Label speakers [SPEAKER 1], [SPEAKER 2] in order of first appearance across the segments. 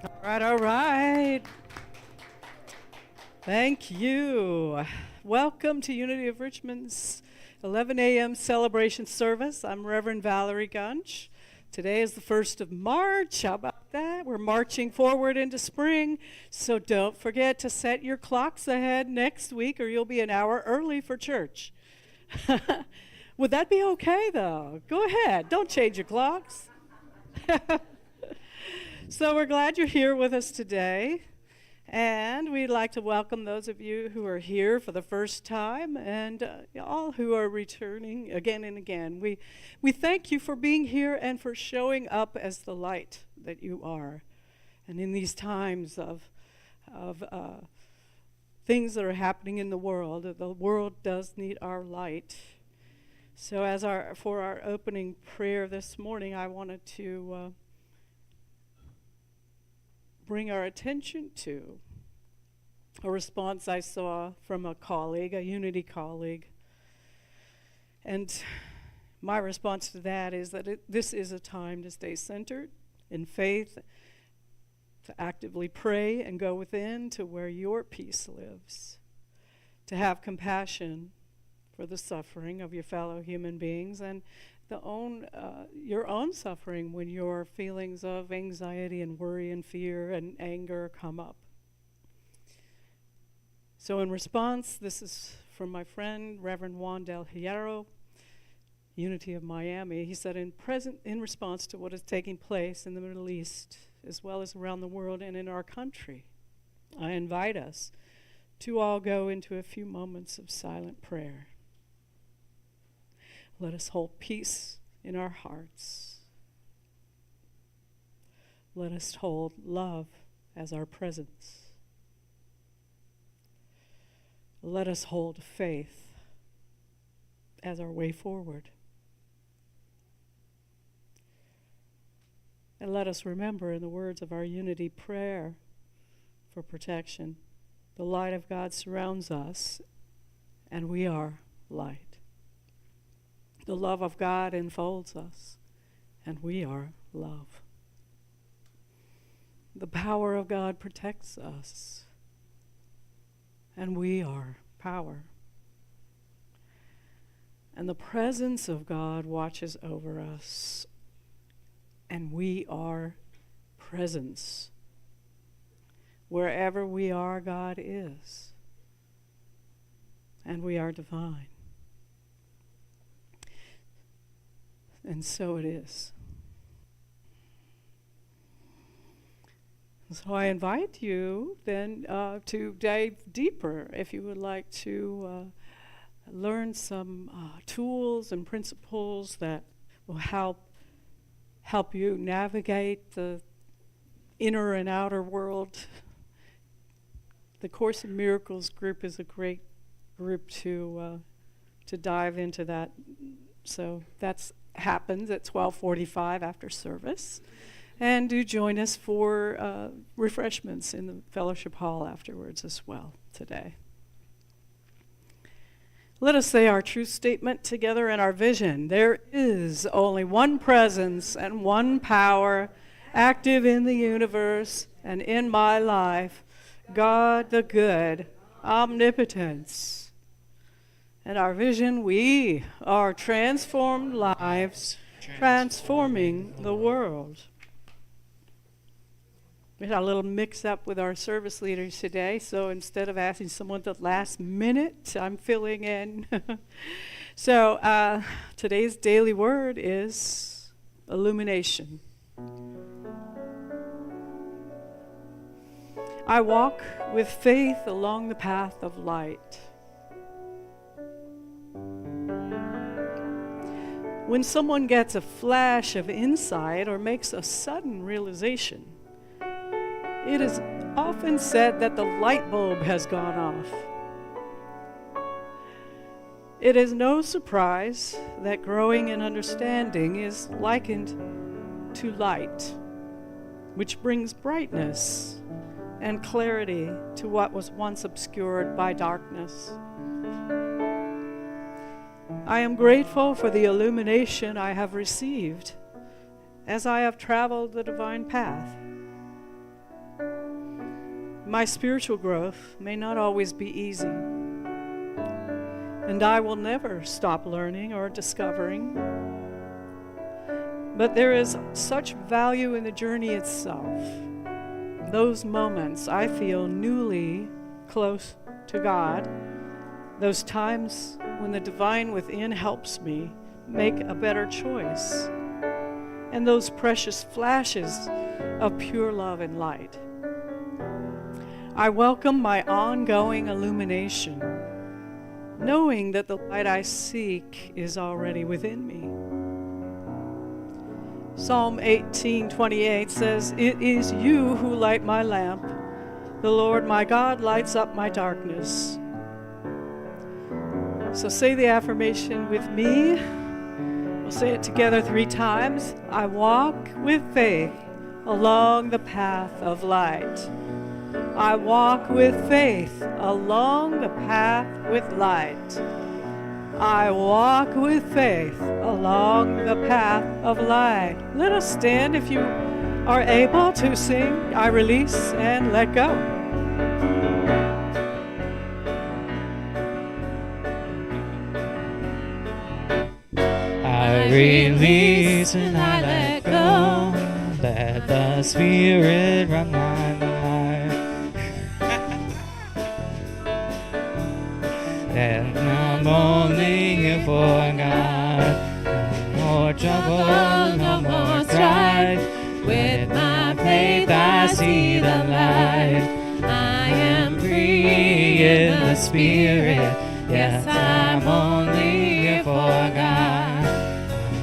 [SPEAKER 1] All right. Thank you. Welcome to Unity of Richmond's 11 a.m. celebration service. I'm Reverend Valorie Gunsch. Today is the 1st of March. How about that? We're marching forward into spring, so don't forget to set your clocks ahead next week or you'll be an hour early for church. Would that be okay, though? Go ahead. Don't change your clocks. So we're glad you're here with us today, and we'd like to welcome those of you who are here for the first time and all who are returning again and again. We thank you for being here and for showing up as the light that you are. And in these times of things that are happening in the world does need our light. So for our opening prayer this morning, I wanted to bring our attention to a response I saw from a colleague, a Unity colleague. And my response to that is that this is a time to stay centered in faith, to actively pray and go within to where your peace lives, to have compassion for the suffering of your fellow human beings and your own suffering when your feelings of anxiety and worry and fear and anger come up. So in response, this is from my friend, Reverend Juan Del Hierro, Unity of Miami. He said, in response to what is taking place in the Middle East, as well as around the world and in our country, I invite us to all go into a few moments of silent prayer. Let us hold peace in our hearts. Let us hold love as our presence. Let us hold faith as our way forward. And let us remember, in the words of our unity prayer for protection, the light of God surrounds us, and we are light. The love of God enfolds us, and we are love. The power of God protects us, and we are power. And the presence of God watches over us, and we are presence. Wherever we are, God is, and we are divine. And so it is. So I invite you then to dive deeper if you would like to learn some tools and principles that will help you navigate the inner and outer world. The Course in Miracles group is a great group to dive into that. So that's happens at 12:45 after service. And do join us for refreshments in the fellowship hall afterwards as well today. Let us say our truth statement together and our vision. There is only one presence and one power active in the universe and in my life, God the good, omnipotence. And our vision, we are transformed lives, transforming the world. We had a little mix-up with our service leaders today, so instead of asking someone at the last minute, I'm filling in. So today's daily word is illumination. I walk with faith along the path of light. When someone gets a flash of insight or makes a sudden realization, it is often said that the light bulb has gone off. It is no surprise that growing in understanding is likened to light, which brings brightness and clarity to what was once obscured by darkness. I am grateful for the illumination I have received as I have traveled the divine path. My spiritual growth may not always be easy, and I will never stop learning or discovering. But there is such value in the journey itself. Those moments I feel newly close to God, those times when the divine within helps me make a better choice, and those precious flashes of pure love and light. I welcome my ongoing illumination, knowing that the light I seek is already within me. Psalm 18:28 says, "It is you who light my lamp. The Lord my God lights up my darkness." So say the affirmation with me. We'll say it together 3 times. I walk with faith along the path of light. I walk with faith along the path with light. I walk with faith along the path of light. Let us stand if you are able to sing I Release and Let Go.
[SPEAKER 2] I release and I let go. Let the Spirit run my life. And I'm only here for God. No more trouble, no more strife. With my faith I see the light. I am free in the Spirit. Yes, I'm only here for God.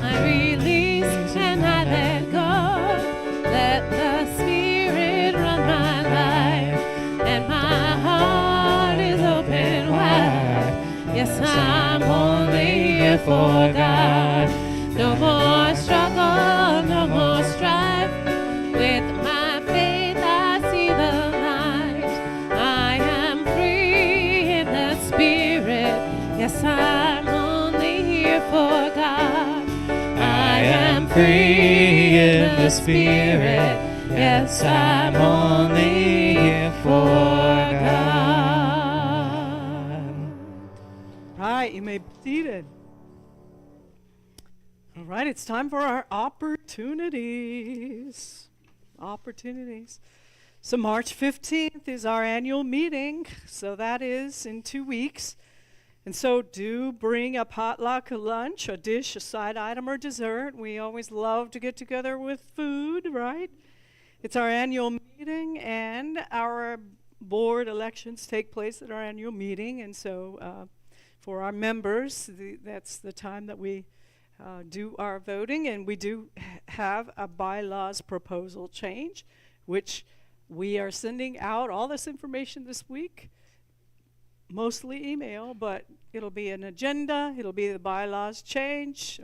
[SPEAKER 2] I release and I let go. Let the Spirit run my life. And my heart is open wide. Yes, I'm only here for God. No more struggle, no more strife. With my faith I see the light. I am free in the Spirit. Yes, I'm only here for God. I am free in the Spirit. Yes, I'm only here for God.
[SPEAKER 1] All right, you may be seated. All right, it's time for our opportunities. So March 15th is our annual meeting, so that is in 2 weeks. And so do bring a potluck, a lunch, a dish, a side item, or dessert. We always love to get together with food, right? It's our annual meeting, and our board elections take place at our annual meeting. And so for our members, that's the time that we do our voting. And we do have a bylaws proposal change, which we are sending out all this information this week. Mostly email, but it'll be an agenda, it'll be the bylaws change,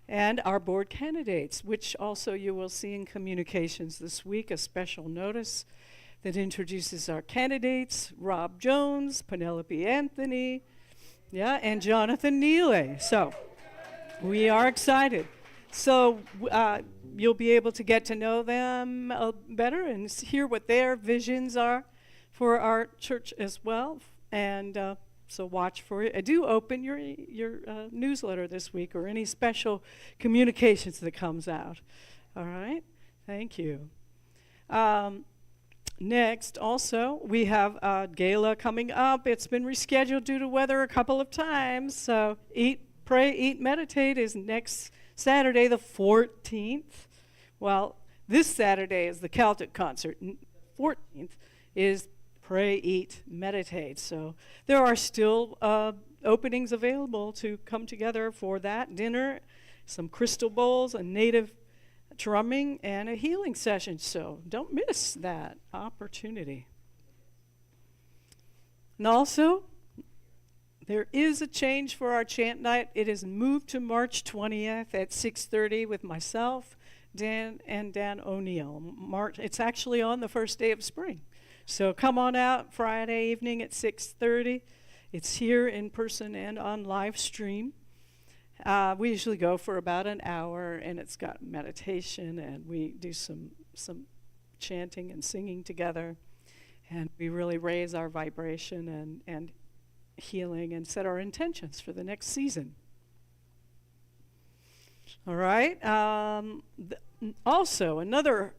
[SPEAKER 1] and our board candidates, which also you will see in communications this week, a special notice that introduces our candidates, Rob Jones, Penelope Anthony, and Jonathan Neely. So we are excited. So you'll be able to get to know them better and hear what their visions are for our church as well. And so watch for it. Do open your newsletter this week or any special communications that comes out. All right? Thank you. Next, also, we have a gala coming up. It's been rescheduled due to weather a couple of times. So Eat, Pray, Eat, Meditate is next Saturday, the 14th. Well, this Saturday is the Celtic concert. 14th is Pray, Eat, Meditate. So there are still openings available to come together for that dinner, some crystal bowls, a native drumming, and a healing session. So don't miss that opportunity. And also, there is a change for our chant night. It is moved to March 20th at 6:30 with myself, Dan O'Neill. It's actually on the first day of spring. So come on out Friday evening at 6:30. It's here in person and on live stream. We usually go for about an hour, and it's got meditation, and we do some chanting and singing together. And we really raise our vibration and healing and set our intentions for the next season. All right. Also, another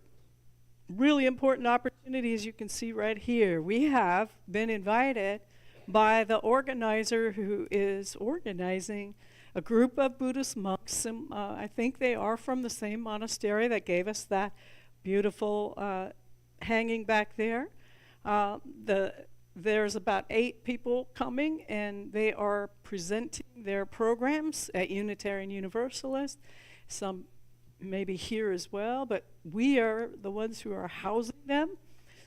[SPEAKER 1] really important opportunity, as you can see right here, we have been invited by the organizer who is organizing a group of Buddhist monks. And, I think they are from the same monastery that gave us that beautiful hanging back there. There's about 8 people coming, and they are presenting their programs at Unitarian Universalist. Some maybe here as well, but we are the ones who are housing them.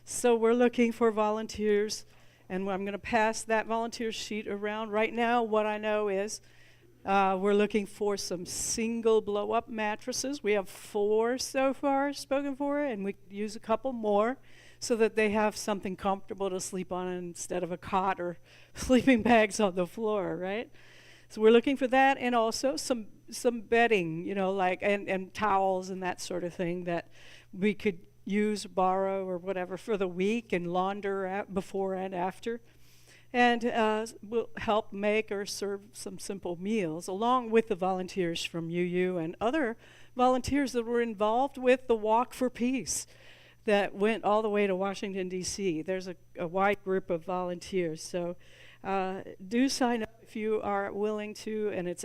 [SPEAKER 1] So we're looking for volunteers, and I'm going to pass that volunteer sheet around. Right now, what I know is we're looking for some single blow-up mattresses. We have 4 so far spoken for, and we could use a couple more so that they have something comfortable to sleep on instead of a cot or sleeping bags on the floor, right? So we're looking for that, and also some bedding, like and towels and that sort of thing that we could use, borrow, or whatever for the week and launder before and after. And we'll help make or serve some simple meals, along with the volunteers from UU and other volunteers that were involved with the Walk for Peace that went all the way to Washington, D.C. There's a wide group of volunteers. So do sign up if you are willing to, and it's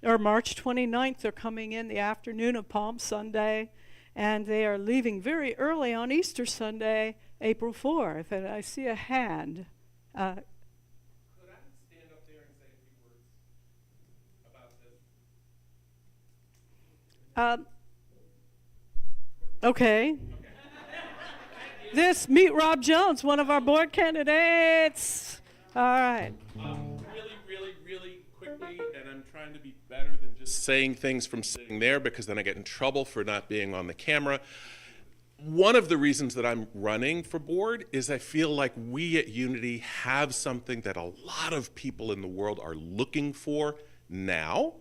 [SPEAKER 1] March 29th. They're coming in the afternoon of Palm Sunday, and they are leaving very early on Easter Sunday, April 4th. And I see a hand.
[SPEAKER 3] Could I stand up there and say a few words about this?
[SPEAKER 1] Okay. This, meet Rob Jones, one of our board candidates. All right.
[SPEAKER 3] Really quickly, and I'm trying to be better than just saying things from sitting there, because then I get in trouble for not being on the camera. One of the reasons that I'm running for board is I feel like we at Unity have something that a lot of people in the world are looking for now.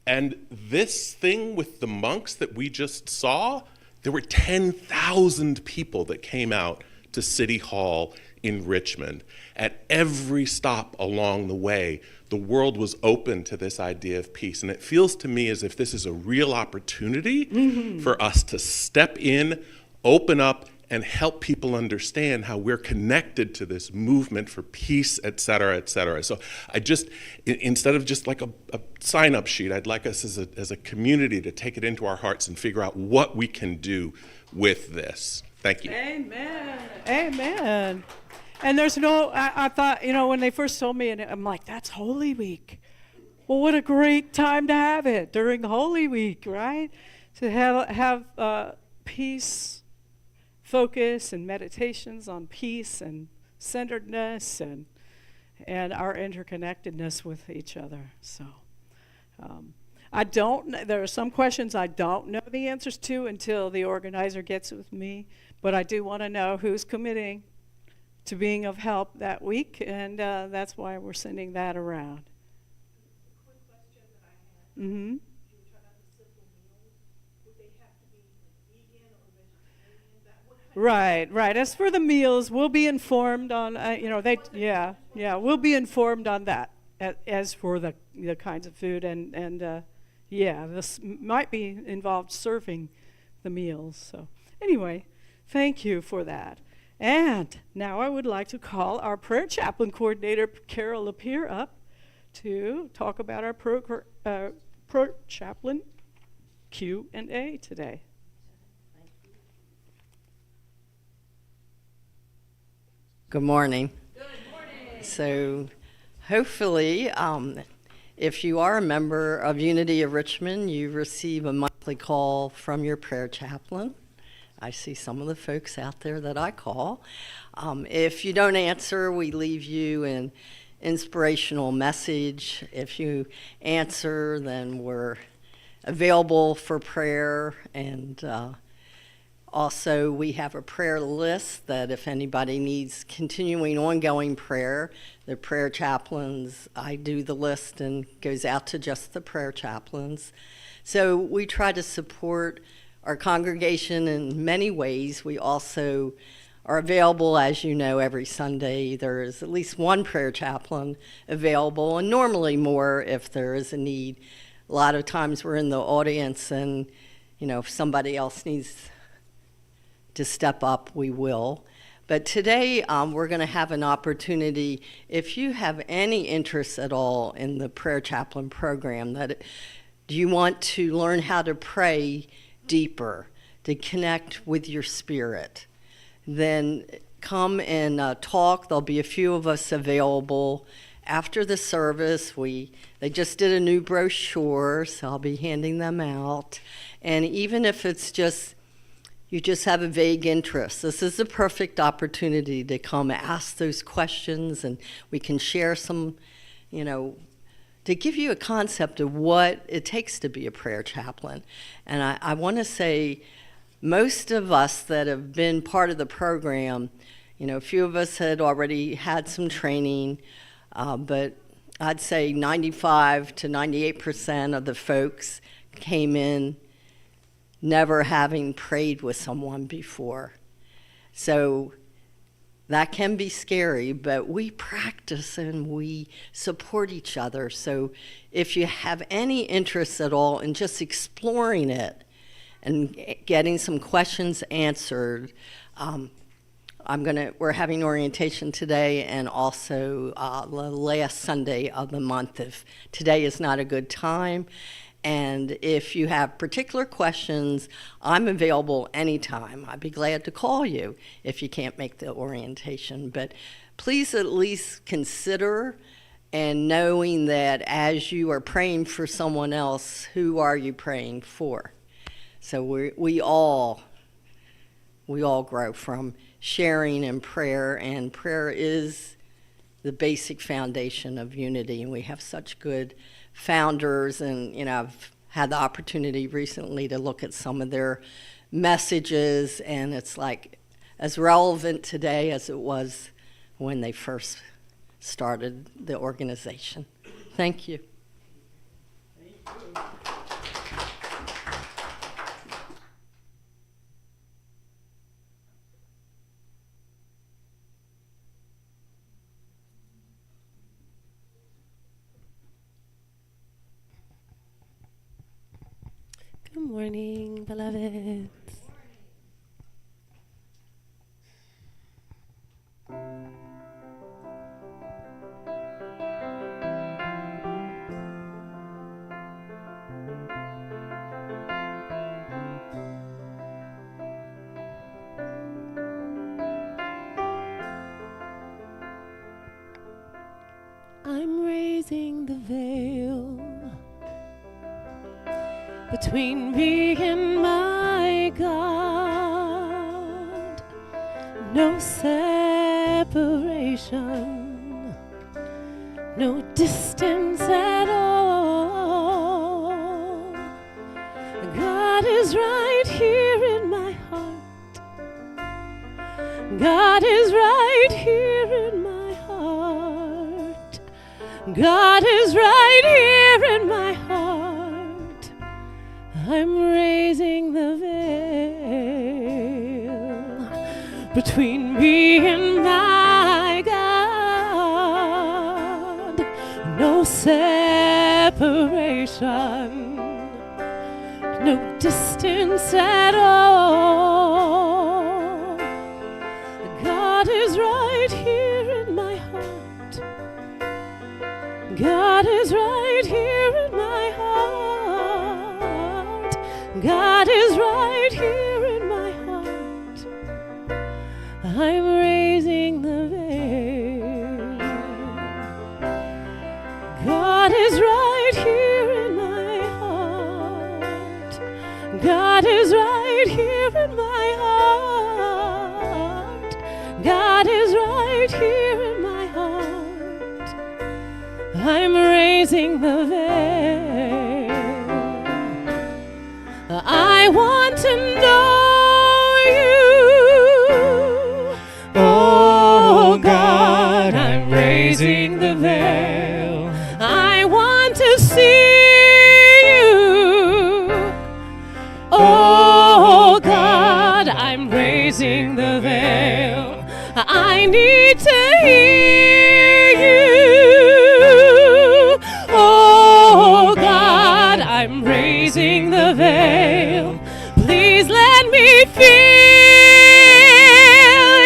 [SPEAKER 3] And this thing with the monks that we just saw, there were 10,000 people that came out to City Hall in Richmond. At every stop along the way, the world was open to this idea of peace. And it feels to me as if this is a real opportunity for us to step in, open up, and help people understand how we're connected to this movement for peace, et cetera, et cetera. So I just, instead of just like a sign-up sheet, I'd like us as a community to take it into our hearts and figure out what we can do with this. Thank you.
[SPEAKER 1] Amen. Amen. And there's I thought, when they first told me, and I'm like, that's Holy Week. Well, what a great time to have it during Holy Week, right? To have peace, focus, and meditations on peace and centeredness and our interconnectedness with each other. So there are some questions I don't know the answers to until the organizer gets with me, but I do want to know who's committing to being of help that week, and that's why we're sending that around.
[SPEAKER 4] A quick question that I had.
[SPEAKER 1] Mm-hmm.
[SPEAKER 4] You were talking about the simple meals. Would they have to be vegan or vegetarian?
[SPEAKER 1] Right. As for the meals, we'll be informed on, we'll be informed on that. As for the kinds of food, this might be involved serving the meals. So anyway, thank you for that. And now I would like to call our prayer chaplain coordinator, Carol Lapierre, up to talk about our pro chaplain Q&A today.
[SPEAKER 5] Good morning. Good morning. So hopefully, if you are a member of Unity of Richmond, you receive a monthly call from your prayer chaplain. I see some of the folks out there that I call. If you don't answer, we leave you an inspirational message. If you answer, then we're available for prayer. And also, we have a prayer list that if anybody needs continuing ongoing prayer, the prayer chaplains, I do the list and goes out to just the prayer chaplains. So we try to support our congregation in many ways. We also are available. As you know, every Sunday there is at least one prayer chaplain available, and normally more if there is a need. A lot of times we're in the audience, and if somebody else needs to step up, we will. But today we're going to have an opportunity, if you have any interest at all in the prayer chaplain program, do you want to learn how to pray deeper, to connect with your spirit, then come and talk. There'll be a few of us available after the service. They just did a new brochure, so I'll be handing them out. And even if it's you just have a vague interest, this is the perfect opportunity to come ask those questions, and we can share some, to give you a concept of what it takes to be a prayer chaplain. And I want to say, most of us that have been part of the program, a few of us had already had some training, but I'd say 95 to 98% of the folks came in never having prayed with someone before. So that can be scary, but we practice and we support each other. So if you have any interest at all in just exploring it and getting some questions answered, we're having orientation today and also the last Sunday of the month. If today is not a good time, and if you have particular questions, I'm available anytime. I'd be glad to call you if you can't make the orientation. But please at least consider, and knowing that as you are praying for someone else, who are you praying for? So we all grow from sharing and prayer is the basic foundation of unity, and we have such good founders. And I've had the opportunity recently to look at some of their messages, and it's like as relevant today as it was when they first started the organization. Thank you.
[SPEAKER 6] Good morning, beloveds. I'm raising the veil between me and my God. No separation, no distance at all. God is right here in my heart. God is right here in my heart. God is right here in my heart. I'm raising the veil between me and my God. No separation, no distance at all. God is right here in my heart. God is right here in my heart. God is right here in my heart. I'm raising the veil. God is right here in my heart. God is right here in my heart. God is right here in my heart. I'm raising the veil. I want to know you. Oh God, I'm raising the veil. I want to see you. Oh God, I'm raising the veil. I need to hear you. Oh God, I'm raising the veil. Please let me feel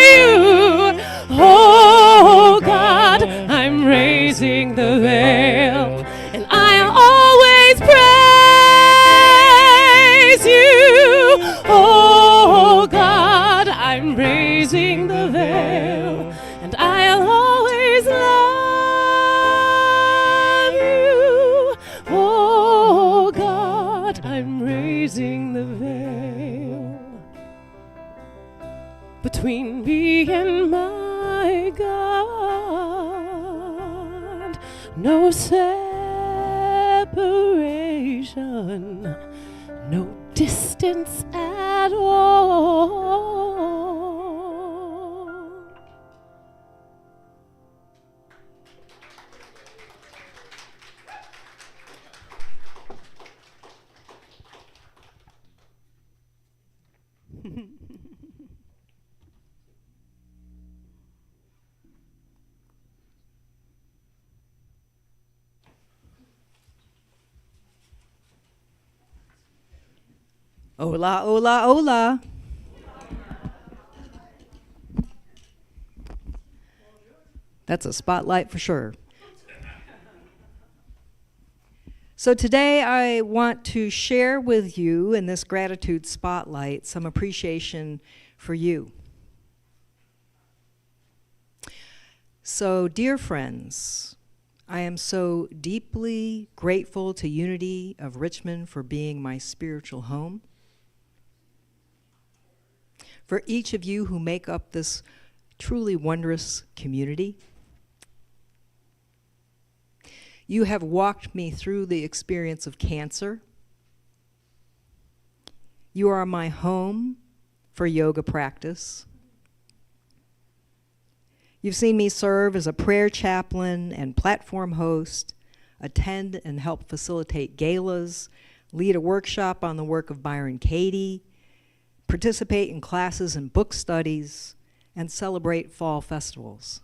[SPEAKER 6] you. Oh God, I'm raising the veil, and I'll always praise you. Oh God, I'm raising the veil, and I'll always love you. Oh God, I'm raising the veil between me and my God. No separation, no distance at all.
[SPEAKER 7] Hola, hola, hola. That's a spotlight for sure. So today I want to share with you in this gratitude spotlight some appreciation for you. So, dear friends, I am so deeply grateful to Unity of Richmond for being my spiritual home. For each of you who make up this truly wondrous community. You have walked me through the experience of cancer. You are my home for yoga practice. You've seen me serve as a prayer chaplain and platform host, attend and help facilitate galas, lead a workshop on the work of Byron Katie, participate in classes and book studies, and celebrate fall festivals.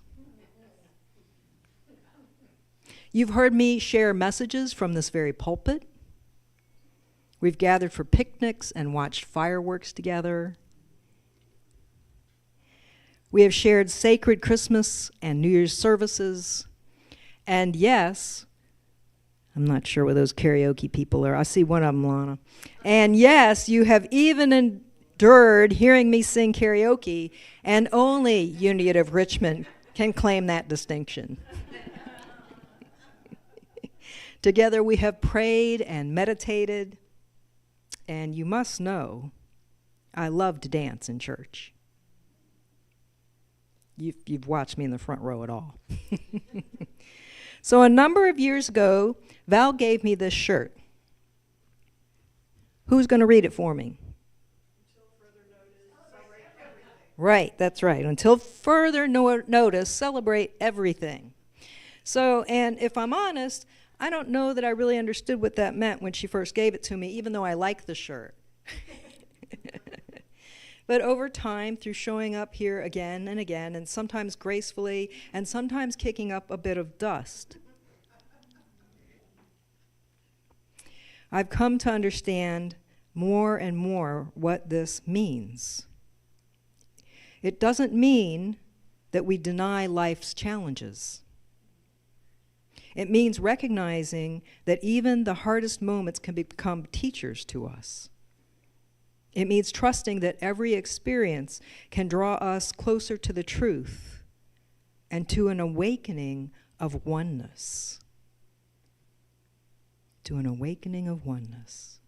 [SPEAKER 7] You've heard me share messages from this very pulpit. We've gathered for picnics and watched fireworks together. We have shared sacred Christmas and New Year's services. And yes, I'm not sure what those karaoke people are. I see one of them, Lana. And yes, you have even endured hearing me sing karaoke, and only Unity of Richmond can claim that distinction. Together we have prayed and meditated, and you must know, I love to dance in church. You've watched me in the front row at all. So a number of years ago, Val gave me this shirt. Who's going to read it for me?
[SPEAKER 4] Until further notice, celebrate everything.
[SPEAKER 7] Right, that's right. Until further notice, celebrate everything. So, and if I'm honest, I don't know that I really understood what that meant when she first gave it to me, even though I like the shirt. But over time, through showing up here again and again, and sometimes gracefully, and sometimes kicking up a bit of dust, I've come to understand more and more what this means. It doesn't mean that we deny life's challenges. It means recognizing that even the hardest moments can become teachers to us. It means trusting that every experience can draw us closer to the truth and to an awakening of oneness. To an awakening of oneness.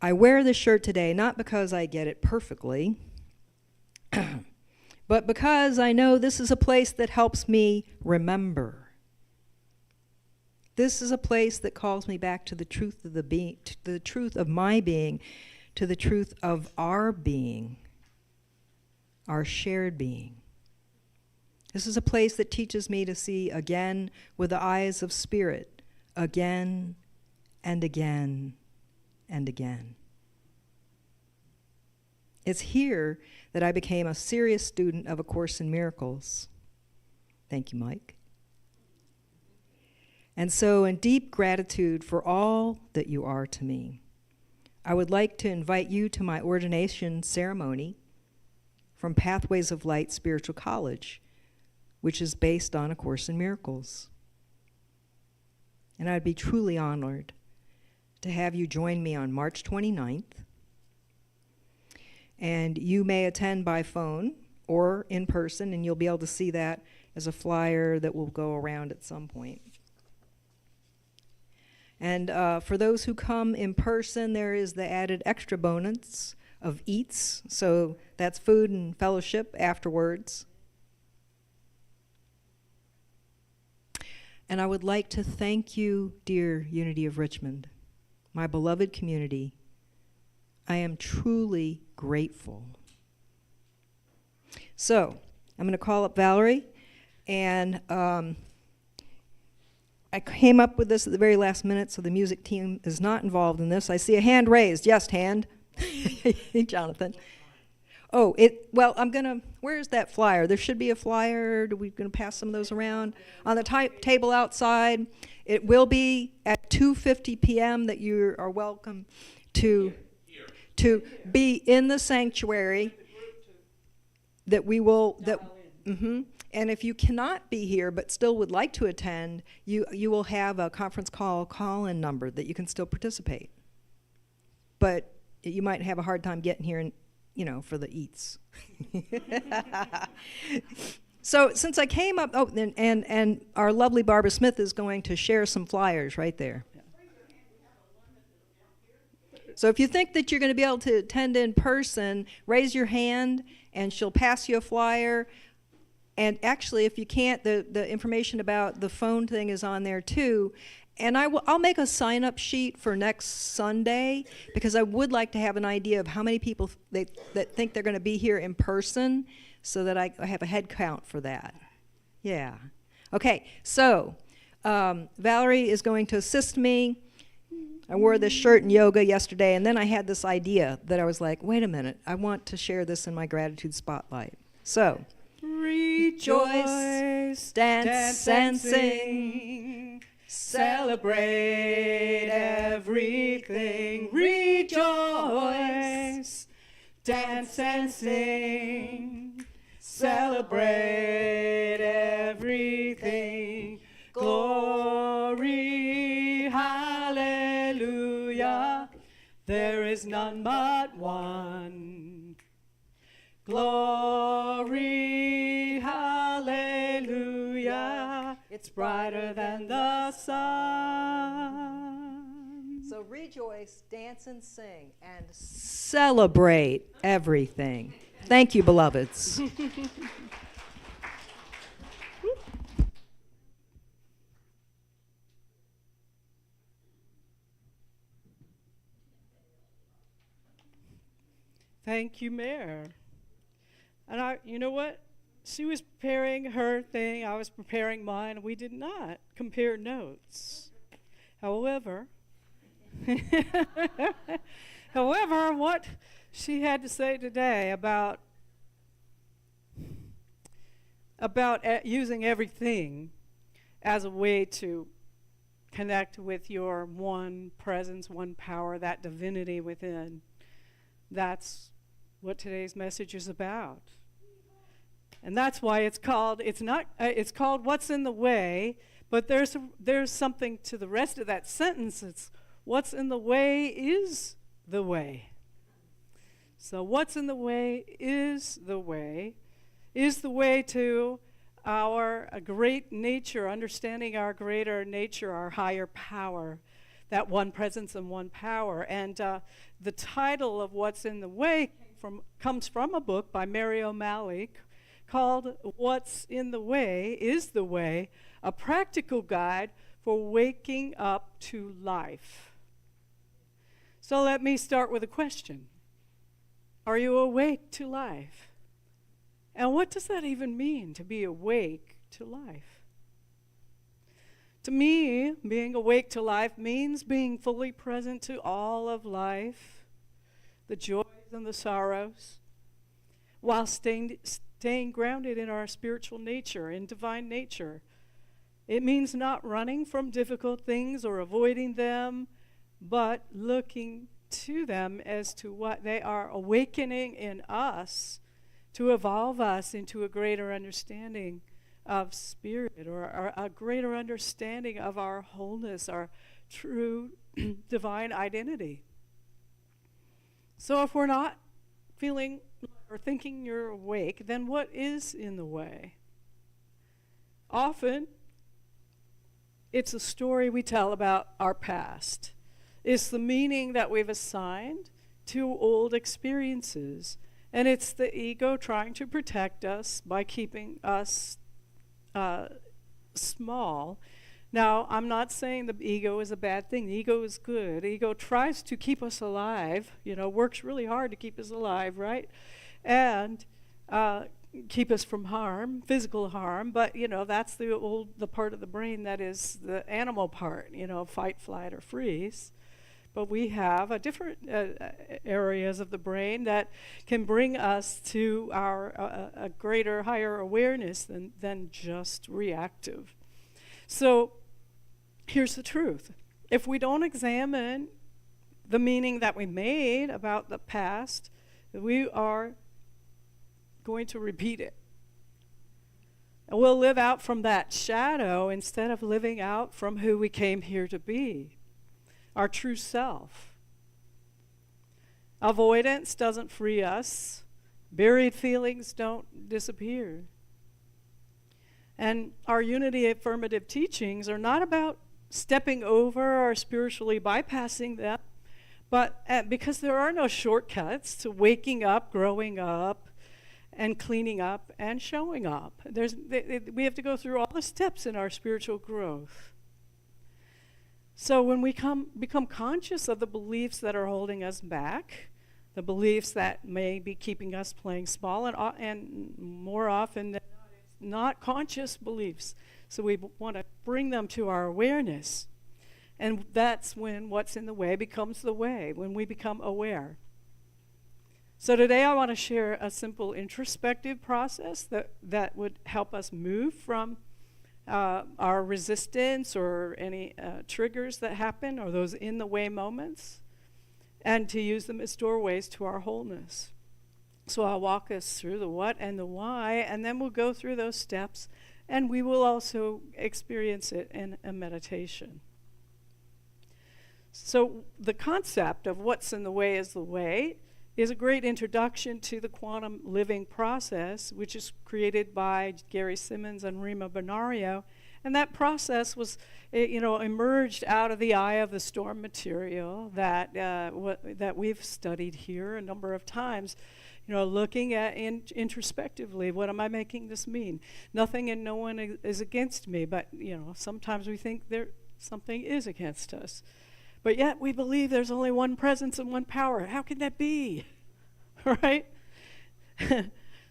[SPEAKER 7] I wear this shirt today not because I get it perfectly, but because I know this is a place that helps me remember. This is a place that calls me back to the truth of the being, to the truth of my being, to the truth of our being, our shared being. This is a place that teaches me to see again with the eyes of spirit, again and again and again. It's here that I became a serious student of A Course in Miracles. Thank you, Mike. And so, in deep gratitude for all that you are to me, I would like to invite you to my ordination ceremony from Pathways of Light Spiritual College, which is based on A Course in Miracles. And I'd be truly honored to have you join me on March 29th. And you may attend by phone or in person, and you'll be able to see that as a flyer that will go around at some point. And for those who come in person, there is the added extra bonus of eats. So that's food and fellowship afterwards. And I would like to thank you, dear Unity of Richmond, my beloved community. I am truly grateful. So I'm going to call up Valorie, and I came up with this at the very last minute, so the music team is not involved in this. I see a hand raised. Yes, hand. Jonathan. Oh, well, I'm going to, where's that flyer? There should be a flyer. Are we going to pass some of those around? On the table outside. It will be at 2:50 p.m. that you are welcome to be in the sanctuary. That we will, and if you cannot be here but still would like to attend, you will have a conference call-in number that you can still participate. But you might have a hard time getting here, for the eats. So since I came up, and our lovely Barbara Smith is going to share some flyers right there. So if you think that you're going to be able to attend in person, raise your hand, and she'll pass you a flyer. And actually, if you can't, the information about the phone thing is on there too. And I'll make a sign-up sheet for next Sunday, because I would like to have an idea of how many people that think they're going to be here in person, so that I have a head count for that. Yeah. Okay, so Valorie is going to assist me. I wore this shirt in yoga yesterday, and then I had this idea that I was like, wait a minute, I want to share this in my gratitude spotlight. So, rejoice, dance and sing, celebrate everything. Rejoice, dance and sing, celebrate everything. Glory, hallelujah, there is none but one. Glory, hallelujah, it's brighter than the sun. So rejoice, dance and sing, and celebrate everything. Thank you, beloveds.
[SPEAKER 1] Thank you, Mayor. And you know what? She was preparing her thing, I was preparing mine, and we did not compare notes. However, what she had to say today about using everything as a way to connect with your one presence, one power, that divinity within, that's what today's message is about. And that's why it's called What's in the Way, but there's something to the rest of that sentence. It's what's in the way is the way. So what's in the way is the way to our great nature, understanding our greater nature, our higher power, that one presence and one power. And the title of What's in the Way comes from a book by Mary O'Malley called What's in the Way is the Way, a practical guide for waking up to life. So let me start with a question. Are you awake to life? And what does that even mean, to be awake to life? To me, being awake to life means being fully present to all of life, the joys and the sorrows, while staying grounded in our spiritual nature, in divine nature. It means not running from difficult things or avoiding them, but looking to them as to what they are awakening in us to evolve us into a greater understanding of spirit, or a greater understanding of our wholeness, our true divine identity. So if we're not feeling or thinking you're awake, then what is in the way? Often, it's a story we tell about our past. It's the meaning that we've assigned to old experiences. And it's the ego trying to protect us by keeping us small. Now, I'm not saying the ego is a bad thing. The ego is good. The ego tries to keep us alive, works really hard to keep us alive, right? And keep us from harm, physical harm, but that's the part of the brain that is the animal part, fight, flight, or freeze. But we have a different areas of the brain that can bring us to our a greater, higher awareness than just reactive. So here's the truth. If we don't examine the meaning that we made about the past, we are going to repeat it. And we'll live out from that shadow instead of living out from who we came here to be, our true self. Avoidance doesn't free us. Buried feelings don't disappear. And our unity affirmative teachings are not about stepping over or spiritually bypassing them, but because there are no shortcuts to waking up, growing up, and cleaning up and showing up. We have to go through all the steps in our spiritual growth. So when we become conscious of the beliefs that are holding us back, the beliefs that may be keeping us playing small, and more often than not, it's not conscious beliefs. So we want to bring them to our awareness. And that's when what's in the way becomes the way, when we become aware. So today I want to share a simple introspective process that would help us move from our resistance or any triggers that happen, or those in the way moments, and to use them as doorways to our wholeness. So I'll walk us through the what and the why, and then we'll go through those steps, and we will also experience it in a meditation. So the concept of what's in the way is the way is a great introduction to the quantum living process, which is created by Gary Simmons and Rima Bonario. And that process was, emerged out of the eye of the storm material that we've studied here a number of times. Looking at introspectively, what am I making this mean? Nothing and no one is against me, but sometimes we think something is against us. But yet we believe there's only one presence and one power. How can that be? Right?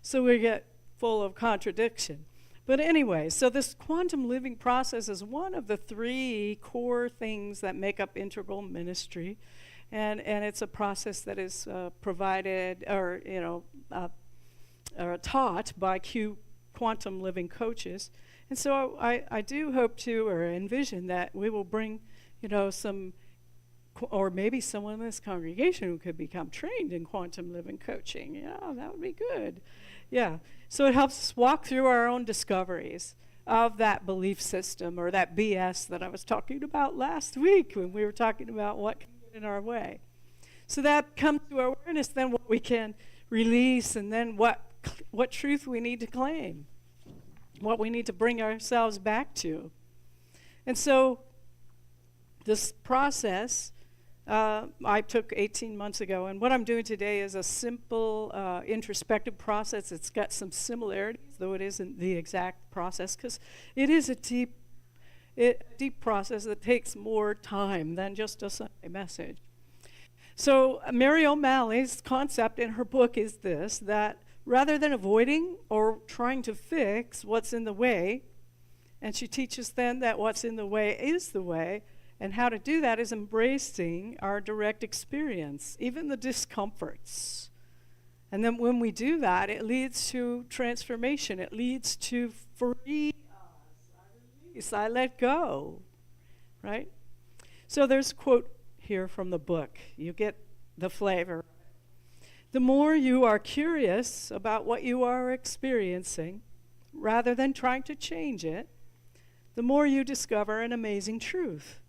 [SPEAKER 1] So we get full of contradiction. But anyway, so this quantum living process is one of the 3 core things that make up integral ministry. And it's a process that is provided or taught by quantum living coaches. And so I do hope to, or envision that we will bring some, or maybe someone in this congregation who could become trained in quantum living coaching. Yeah, that would be good. Yeah. So it helps us walk through our own discoveries of that belief system, or that BS that I was talking about last week when we were talking about what can get in our way. So that comes to awareness, then what we can release, and then what truth we need to claim, what we need to bring ourselves back to. And so this process I took 18 months ago, and what I'm doing today is a simple introspective process. It's got some similarities, though it isn't the exact process, because it is a deep process that takes more time than just a Sunday message. So Mary O'Malley's concept in her book is this, that rather than avoiding or trying to fix what's in the way, and she teaches then that what's in the way is the way, and how to do that is embracing our direct experience, even the discomforts And then when we do that, it leads to transformation. It leads to free us. I release, I let go, right? So there's a quote here from the book. You get the flavor. The more you are curious about what you are experiencing, rather than trying to change it, the more you discover an amazing truth.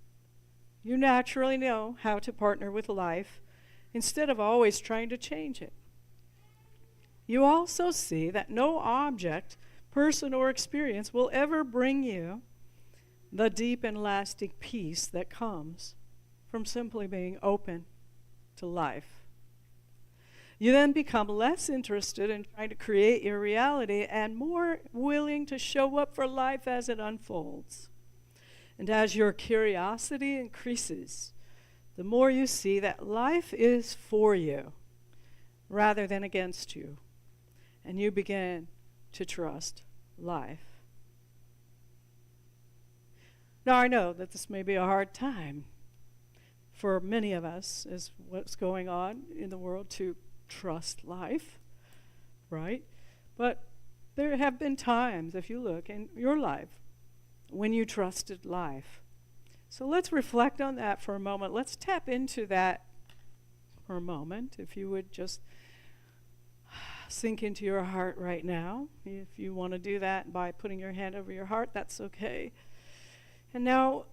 [SPEAKER 1] You naturally know how to partner with life instead of always trying to change it. You also see that no object, person, or experience will ever bring you the deep and lasting peace that comes from simply being open to life. You then become less interested in trying to create your reality and more willing to show up for life as it unfolds. And as your curiosity increases, the more you see that life is for you rather than against you. And you begin to trust life. Now, I know that this may be a hard time for many of us, is what's going on in the world, to trust life, right? But there have been times, if you look in your life, when you trusted life. So let's reflect on that for a moment. Let's tap into that for a moment. If you would just sink into your heart right now. If you want to do that by putting your hand over your heart, that's okay. And now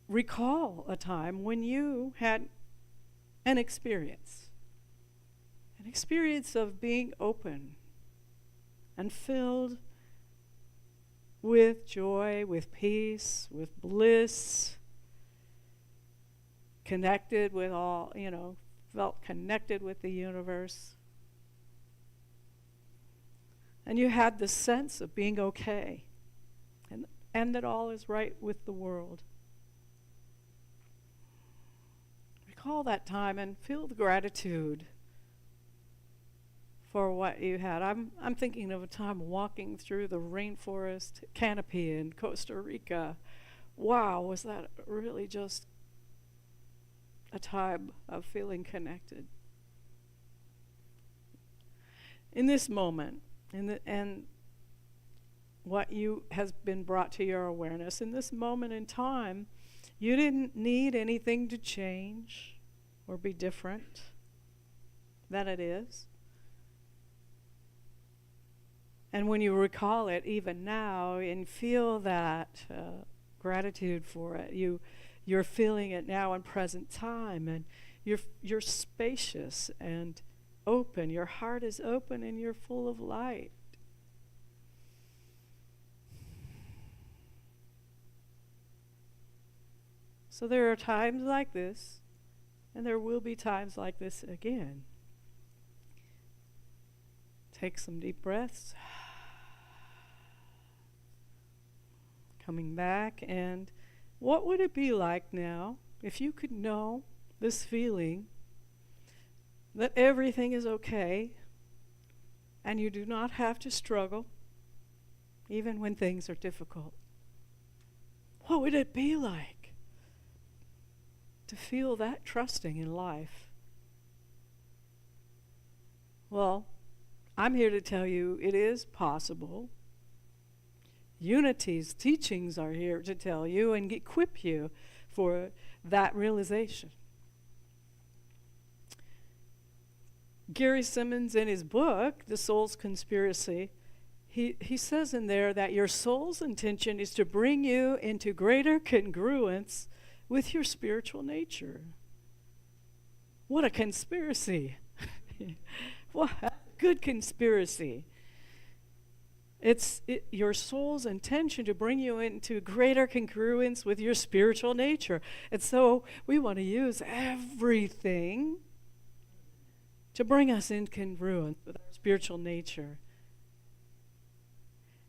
[SPEAKER 1] recall a time when you had an experience of being open and filled with joy, with peace, with bliss, connected with all, felt connected with the universe. And you had the sense of being okay, and that all is right with the world. Recall that time and feel the gratitude for what you had. I'm thinking of a time walking through the rainforest canopy in Costa Rica. Wow, was that really just a time of feeling connected. In this moment, and what you has been brought to your awareness, in this moment in time, you didn't need anything to change or be different than it is. And when you recall it, even now, and feel that gratitude for it, you're feeling it now in present time, and you're spacious and open. Your heart is open, and you're full of light. So there are times like this, and there will be times like this again. Take some deep breaths. Coming back, and what would it be like now if you could know this feeling that everything is okay and you do not have to struggle even when things are difficult? What would it be like to feel that trusting in life? Well, I'm here to tell you it is possible. Unity's teachings are here to tell you and equip you for that realization. Gary Simmons, in his book, The Soul's Conspiracy, he says in there that your soul's intention is to bring you into greater congruence with your spiritual nature. What a conspiracy. What a good conspiracy. It's your soul's intention to bring you into greater congruence with your spiritual nature. And so we want to use everything to bring us in congruence with our spiritual nature.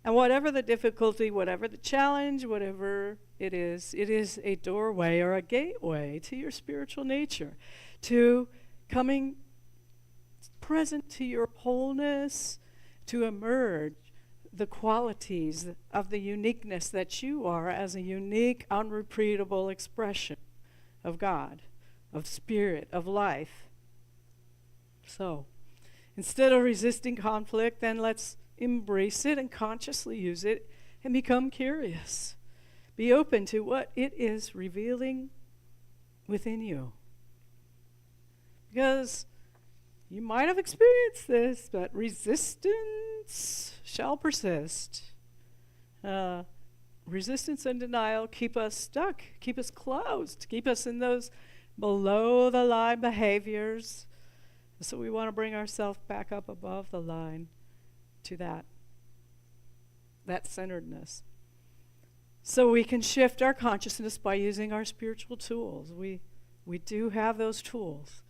[SPEAKER 1] And whatever the difficulty, whatever the challenge, whatever it is a doorway or a gateway to your spiritual nature, to coming present to your wholeness, to emerge the qualities of the uniqueness that you are as a unique, unrepeatable expression of God, of spirit, of life. So, Instead of resisting conflict, then let's embrace it and consciously use it and become curious. Be open to what it is revealing within you. Because you might have experienced this, but resistance shall persist. Resistance and denial keep us stuck, keep us closed, keep us in those below the line behaviors. So we want to bring ourselves back up above the line to that centeredness. So we can shift our consciousness by using our spiritual tools. We do have those tools.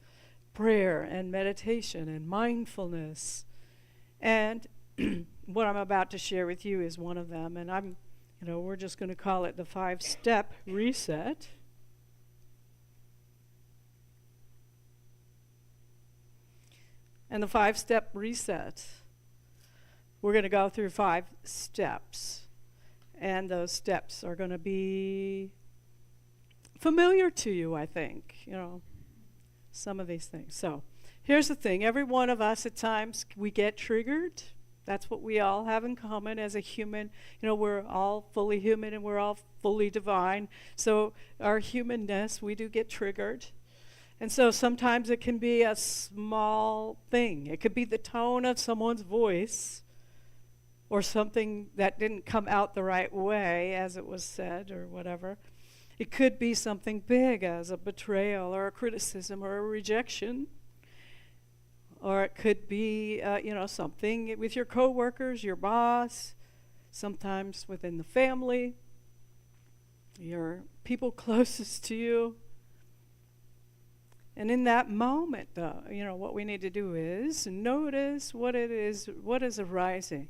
[SPEAKER 1] Prayer and meditation and mindfulness. And what I'm about to share with you is one of them. And we're just going to call it the 5-step reset. And the 5-step reset, we're going to go through 5 steps. And those steps are going to be familiar to you, I think, some of these things. So here's the thing. Every one of us at times, we get triggered. That's what we all have in common as a human. We're all fully human and we're all fully divine. So our humanness, we do get triggered. And so sometimes it can be a small thing. It could be the tone of someone's voice or something that didn't come out the right way as it was said or whatever. It could be something big as a betrayal or a criticism or a rejection. Or it could be, something with your coworkers, your boss, sometimes within the family, your people closest to you. And in that moment, though, what we need to do is notice what it is, what is arising.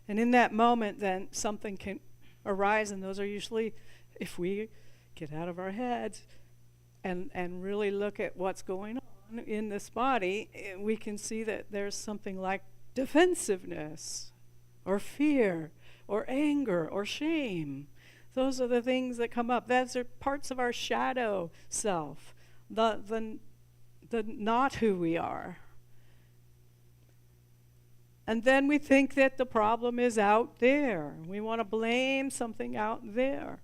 [SPEAKER 1] And in that moment, then something can arise, and those are usually, if we get out of our heads and really look at what's going on in this body, we can see that there's something like defensiveness or fear or anger or shame. Those are the things that come up. Those are parts of our shadow self, the not who we are. And then we think that the problem is out there. We want to blame something out there.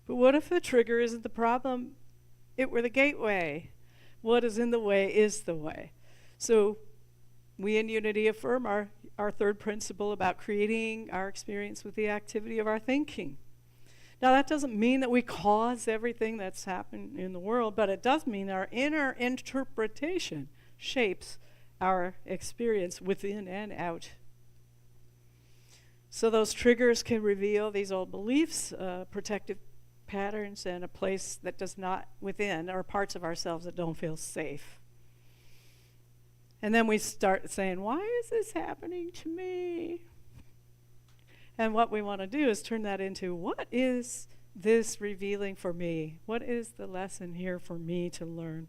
[SPEAKER 1] But what if the trigger isn't the problem? It were the gateway. What is in the way is the way. So we in Unity affirm our 3rd principle about creating our experience with the activity of our thinking. Now that doesn't mean that we cause everything that's happened in the world, but it does mean our inner interpretation shapes our experience within and out. So those triggers can reveal these old beliefs, protective patterns, and a place that does not within, or parts of ourselves that don't feel safe. And then we start saying, why is this happening to me? And what we want to do is turn that into, what is this revealing for me? What is the lesson here for me to learn?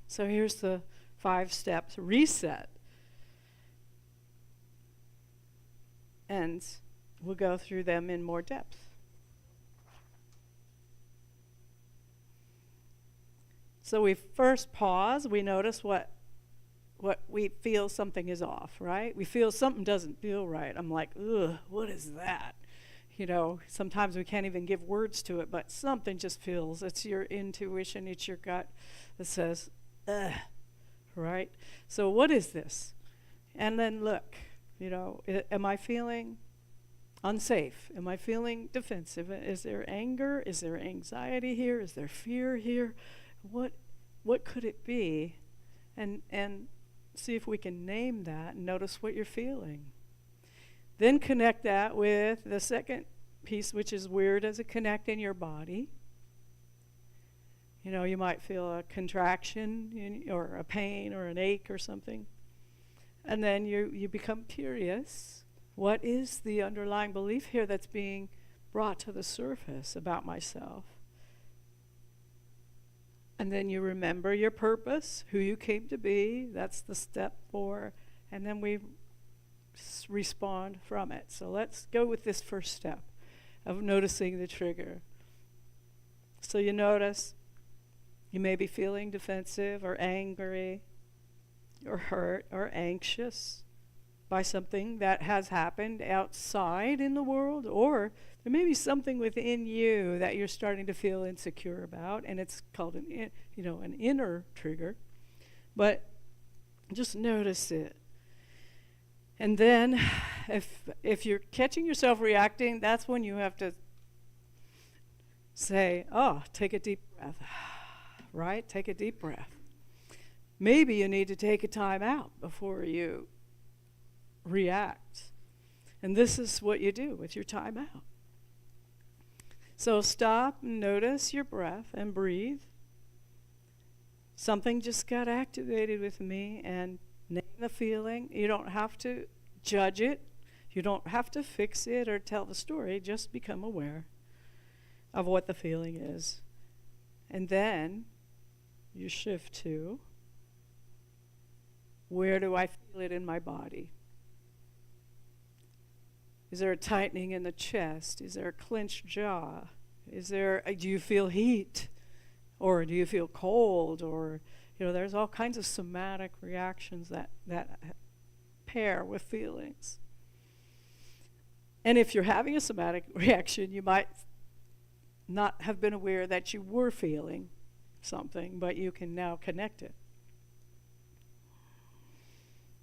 [SPEAKER 1] So here's the 5 steps reset. And we'll go through them in more depth. So we first pause, we notice what we feel something is off, right? We feel something doesn't feel right. I'm like, ugh, what is that? Sometimes we can't even give words to it, but something just feels. It's your intuition, it's your gut that says, ugh, right? So what is this? And then look, am I feeling unsafe? Am I feeling defensive? Is there anger? Is there anxiety here? Is there fear here? What could it be? And see if we can name that and notice what you're feeling. Then connect that with the second piece, which is where does it connect in your body? You might feel a contraction or a pain or an ache or something. And then you become curious. What is the underlying belief here that's being brought to the surface about myself? And then you remember your purpose, who you came to be. That's the step 4. And then we respond from it. So let's go with this first step of noticing the trigger. So you notice you may be feeling defensive or angry or hurt or anxious by something that has happened outside in the world, or there may be something within you that you're starting to feel insecure about, and it's called an inner trigger. But just notice it. And then if you're catching yourself reacting, that's when you have to say, oh, take a deep breath. Right? Take a deep breath. Maybe you need to take a time out before you react. And this is what you do with your time out. So stop and notice your breath and breathe. Something just got activated with me, and name the feeling. You don't have to judge it. You don't have to fix it or tell the story. Just become aware of what the feeling is. And then you shift to, where do I feel it in my body? Is there a tightening in the chest? Is there a clenched jaw? Do you feel heat? Or do you feel cold? Or, there's all kinds of somatic reactions that pair with feelings. And if you're having a somatic reaction, you might not have been aware that you were feeling something, but you can now connect it.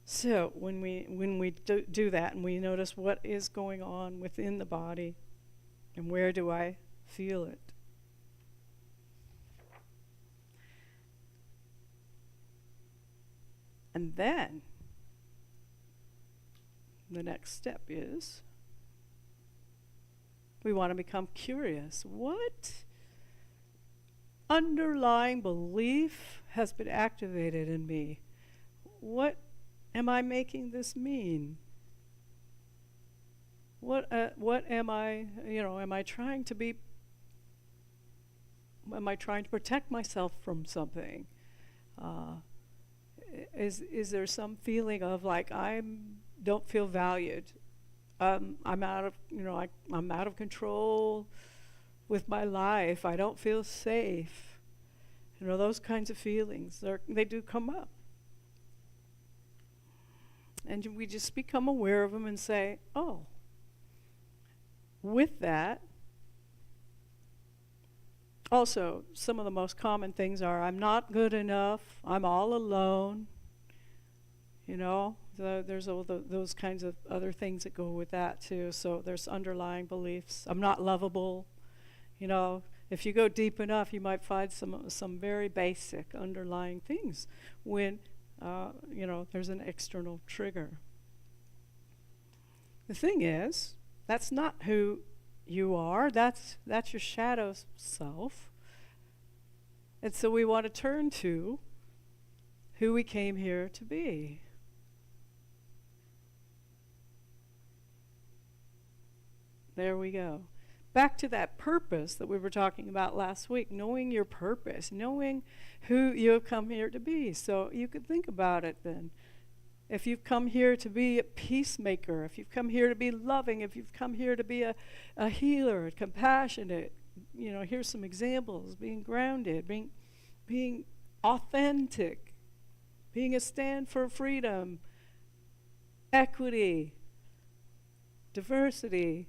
[SPEAKER 1] So when we do that and we notice what is going on within the body and where do I feel it, and then the next step is we want to become curious. What underlying belief has been activated in me? What am I making this mean? What am I, am I trying to protect myself from something? Is there some feeling of like I don't feel valued? I'm out of control with my life. I don't feel safe. Those kinds of feelings, they do come up. And we just become aware of them and say, oh, with that. Also, some of the most common things are, I'm not good enough, I'm all alone. There's all those kinds of other things that go with that too. So there's underlying beliefs. I'm not lovable. If you go deep enough, you might find some very basic underlying things when there's an external trigger. The thing is, that's not who you are. That's your shadow self. And so we want to turn to who we came here to be. There we go. Back to that purpose that we were talking about last week, knowing your purpose, knowing who you have come here to be. So you could think about it then. If you've come here to be a peacemaker, if you've come here to be loving, if you've come here to be a healer, compassionate, here's some examples: being grounded, being authentic, being a stand for freedom, equity, diversity,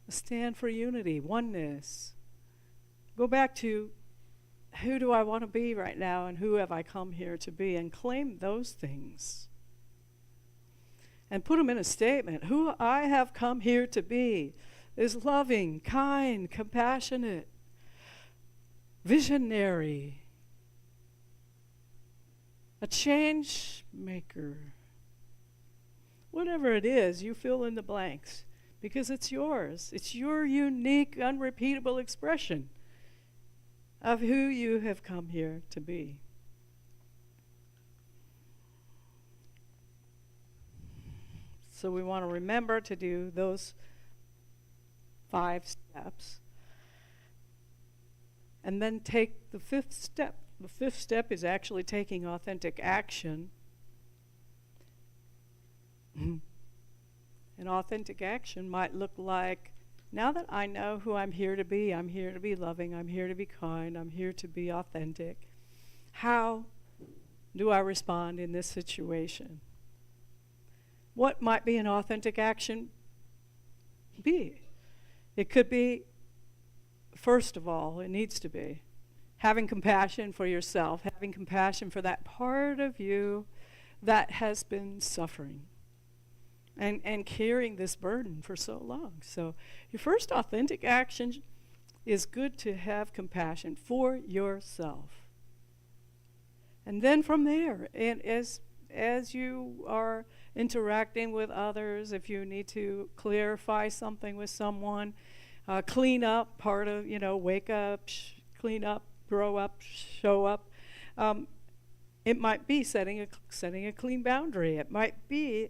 [SPEAKER 1] a stand for unity, oneness. Go back to, who do I want to be right now, and who have I come here to be, and claim those things. And put them in a statement. Who I have come here to be is loving, kind, compassionate, visionary, a change maker. Whatever it is, you fill in the blanks, because it's yours. It's your unique, unrepeatable expression of who you have come here to be. So we want to remember to do those 5 steps. And then take the 5th step. The 5th step is actually taking authentic action. And authentic action might look like, now that I know who I'm here to be loving, I'm here to be kind, I'm here to be authentic. How do I respond in this situation? What might be an authentic action be? It could be, first of all, it needs to be having compassion for yourself, having compassion for that part of you that has been suffering and carrying this burden for so long. So your first authentic action is good to have compassion for yourself. And then from there, and as you are interacting with others, if you need to clarify something with someone, clean up part of, wake up, clean up, grow up, show up. It might be setting a clean boundary. It might be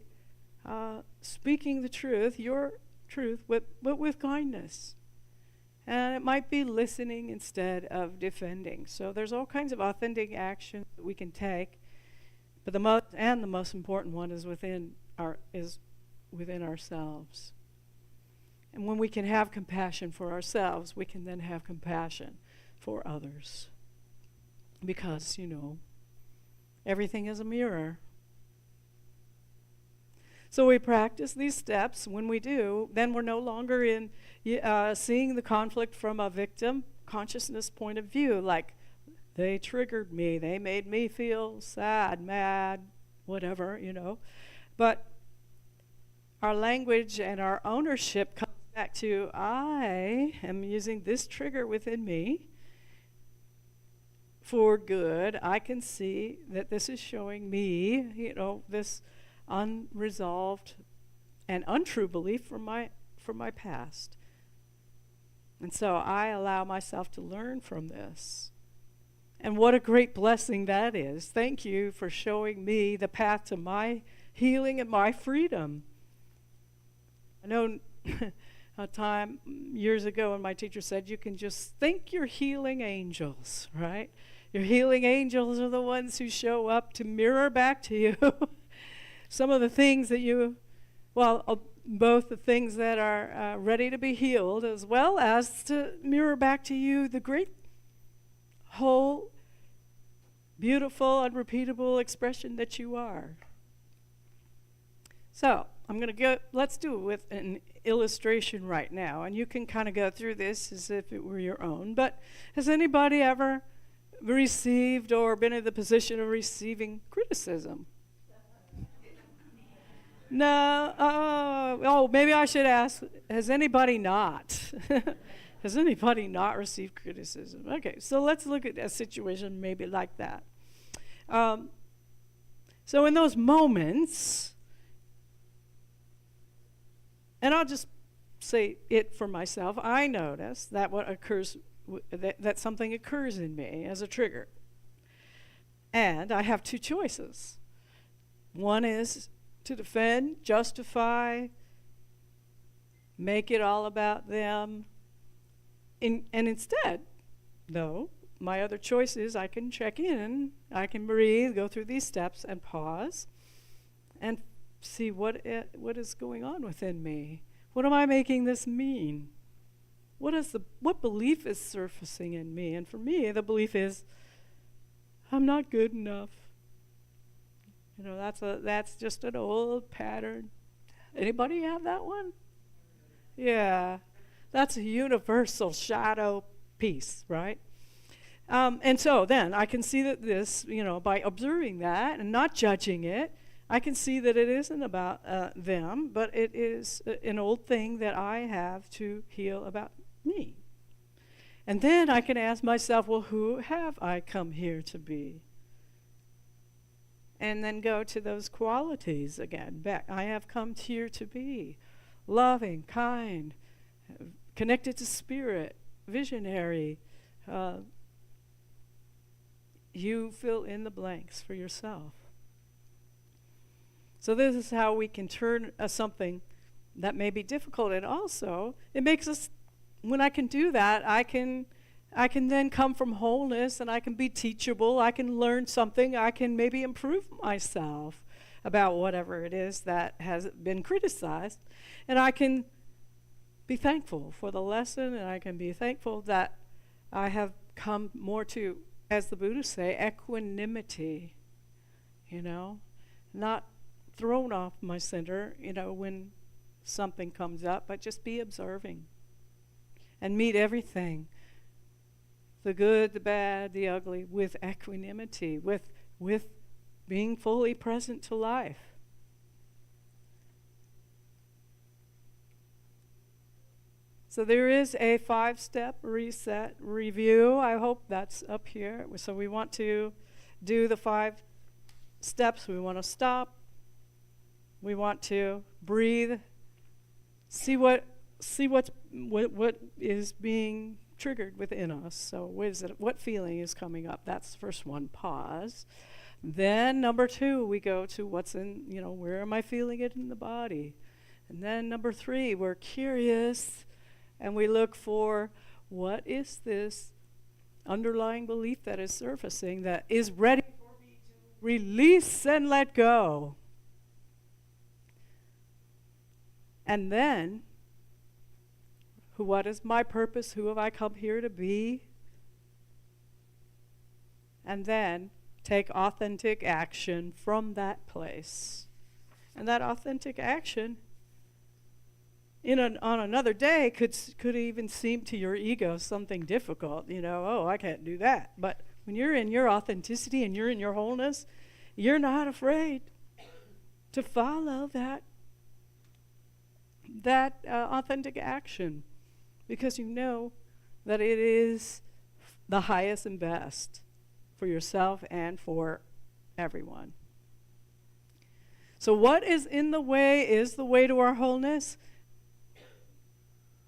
[SPEAKER 1] speaking the truth, your truth, but with kindness. And it might be listening instead of defending. So there's all kinds of authentic action that we can take. But the most important one is within ourselves. And when we can have compassion for ourselves, we can then have compassion for others. Because, everything is a mirror. So we practice these steps. When we do, then we're no longer in seeing the conflict from a victim consciousness point of view, like they triggered me, they made me feel sad, mad, whatever, But our language and our ownership comes back to, I am using this trigger within me for good. I can see that this is showing me, this unresolved and untrue belief from my past. And so I allow myself to learn from this. And what a great blessing that is. Thank you for showing me the path to my healing and my freedom. I know a time years ago when my teacher said, you can just think you're healing angels, right? Your healing angels are the ones who show up to mirror back to you some of the things that both the things that are ready to be healed, as well as to mirror back to you the great, whole, beautiful, unrepeatable expression that you are. So let's do it with an illustration right now, and you can kind of go through this as if it were your own. But has anybody ever received or been in the position of receiving criticism? No. Maybe I should ask, has anybody not? Has anybody not received criticism? Okay, so let's look at a situation maybe like that. So in those moments, and I'll just say it for myself, I notice that what occurs, that something occurs in me as a trigger. And I have two choices. One is to defend, justify, make it all about them. And instead, though, my other choice is I can check in, I can breathe, go through these steps and pause and see what is going on within me. What am I making this mean? What belief is surfacing in me? And for me, the belief is I'm not good enough. That's just an old pattern. Anybody have that one? Yeah. That's a universal shadow piece, right? And so then I can see that this, by observing that and not judging it, I can see that it isn't about them, but it is an old thing that I have to heal about me. And then I can ask myself, well, who have I come here to be? And then go to those qualities again. Back. I have come here to be loving, kind, connected to spirit, visionary. You fill in the blanks for yourself. So this is how we can turn something that may be difficult. And also, it makes us, when I can do that, I can then come from wholeness, and I can be teachable. I can learn something. I can maybe improve myself about whatever it is that has been criticized. And I can be thankful for the lesson, and I can be thankful that I have come more to, as the Buddhists say, equanimity. not thrown off my center, when something comes up, but just be observing and meet everything, the good, the bad, the ugly, with equanimity, with being fully present to life. So there is a 5-step reset review. I hope that's up here. So we want to do the 5 steps. We want to stop. We want to breathe. See what is being triggered within us. So what feeling is coming up? That's the first one. Pause. Then number 2, we go to what's in, where am I feeling it in the body? And then number 3, we're curious. And we look for what is this underlying belief that is surfacing that is ready for me to release and let go. And then, what is my purpose? Who have I come here to be? And then take authentic action from that place. And that authentic action on another day could even seem to your ego something difficult, oh, I can't do that. But when you're in your authenticity and you're in your wholeness, you're not afraid to follow that authentic action, because you know that it is the highest and best for yourself and for everyone. So what is in the way is the way to our wholeness.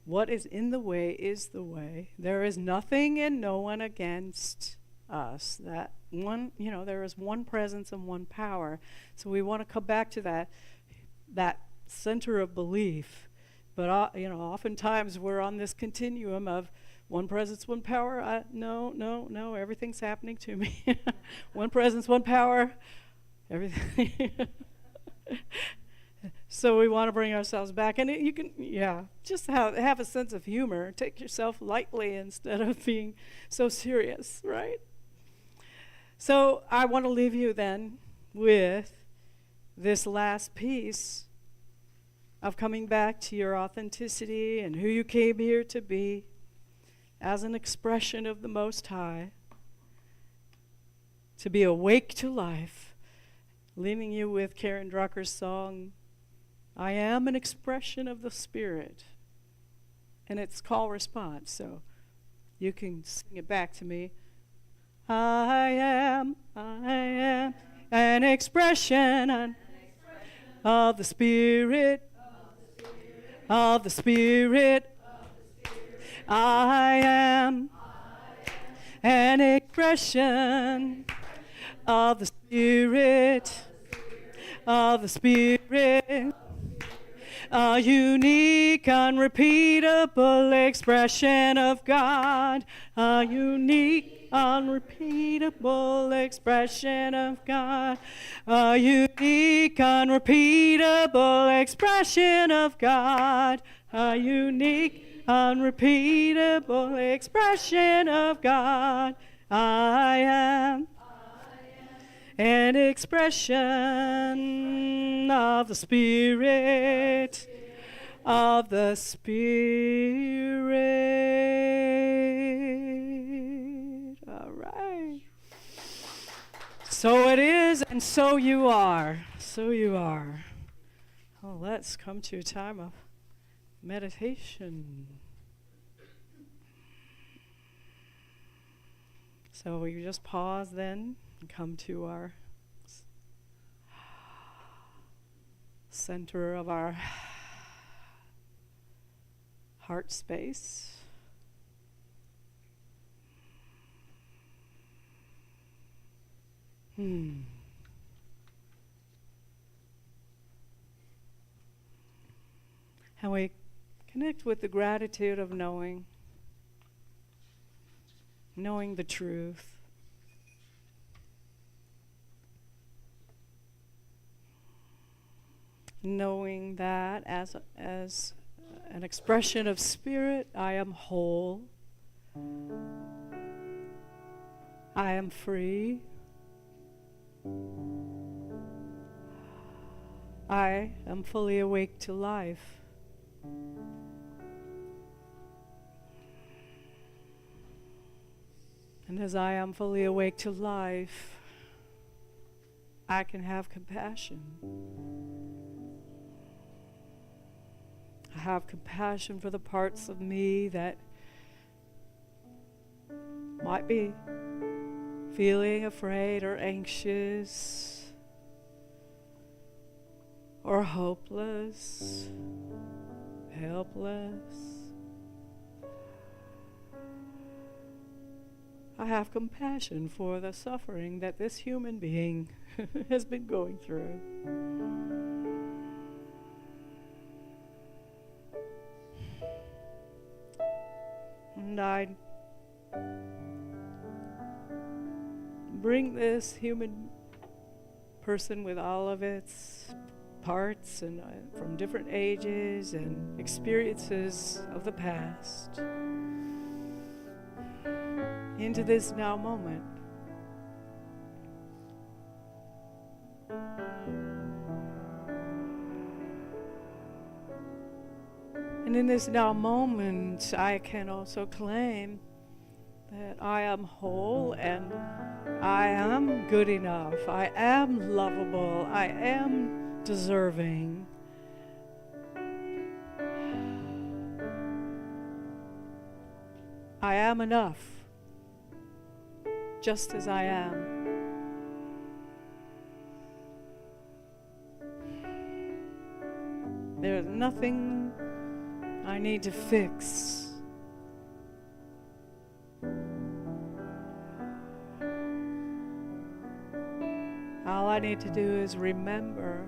[SPEAKER 1] What is in the way is the way. There is nothing and no one against us. That one, there is one presence and one power. So we want to come back to that center of belief. But oftentimes we're on this continuum of one presence, one power. No, everything's happening to me. One presence, one power. Everything. So we want to bring ourselves back, and you can, just have a sense of humor. Take yourself lightly instead of being so serious, right? So I want to leave you then with this last piece of coming back to your authenticity and who you came here to be as an expression of the Most High, to be awake to life, leaving you with Karen Drucker's song, I am an expression of the Spirit. And it's call response, so you can sing it back to me. I am an expression of the Spirit, of the Spirit. I am an expression of the Spirit, of the Spirit. A unique, unrepeatable expression of God. A unique, unrepeatable expression of God. A unique, unrepeatable expression of God. A unique, unrepeatable expression of God. I am an expression of the Spirit, of the Spirit. All right. So it is, and so you are. So you are. Well, let's come to a time of meditation. So we just pause then. Come to our center of our heart space. And we connect with the gratitude of knowing the truth. Knowing that as an expression of spirit, I am whole, I am free, I am fully awake to life. And as I am fully awake to life, I can have compassion. I have compassion for the parts of me that might be feeling afraid or anxious or hopeless, helpless. I have compassion for the suffering that this human being has been going through. And I bring this human person with all of its parts and from different ages and experiences of the past into this now moment. And in this now moment, I can also claim that I am whole and I am good enough. I am lovable. I am deserving. I am enough, just as I am. There's nothing I need to fix. All I need to do is remember.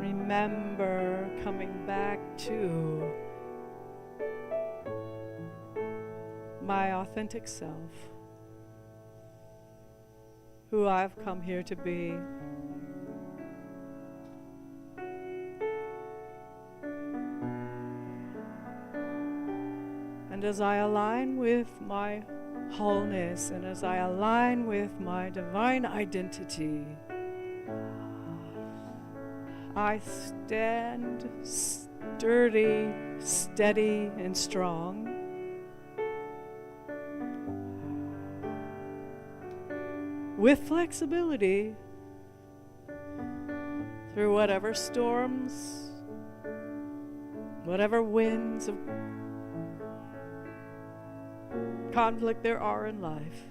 [SPEAKER 1] Remember coming back to my authentic self, who I've come here to be. And as I align with my wholeness and as I align with my divine identity, I stand sturdy, steady, and strong. With flexibility through whatever storms, whatever winds of conflict there are in life.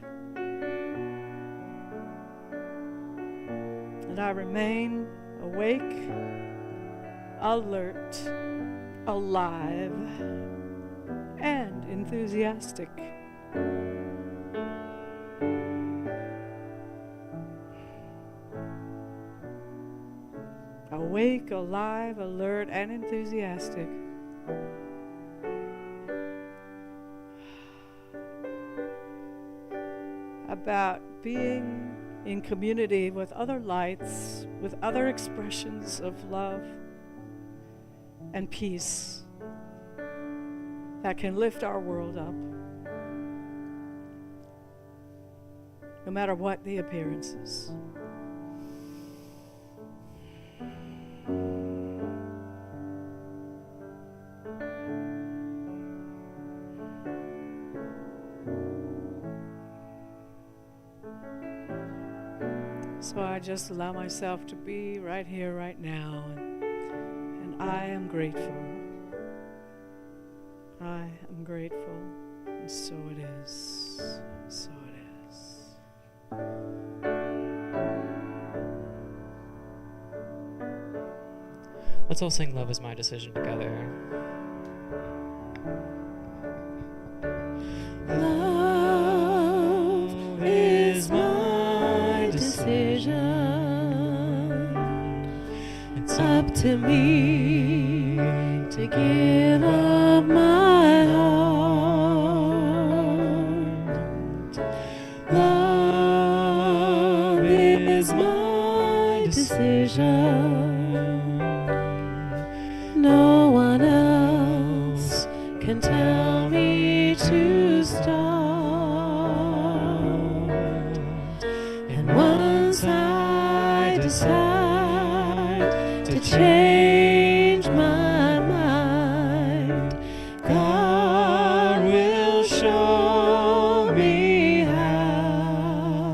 [SPEAKER 1] And I remain awake, alert, alive, and enthusiastic. Awake, alive, alert, and enthusiastic. About being in community with other lights, with other expressions of love and peace that can lift our world up, no matter what the appearances. So I just allow myself to be right here, right now, and I am grateful. I am grateful, and so it is. So it is.
[SPEAKER 2] Let's all sing Love Is My Decision together.
[SPEAKER 6] Love is my decision. It's up to me to give up my heart. Love is my decision. No one else can tell me to stop. And what decide to change my mind, God will show me how.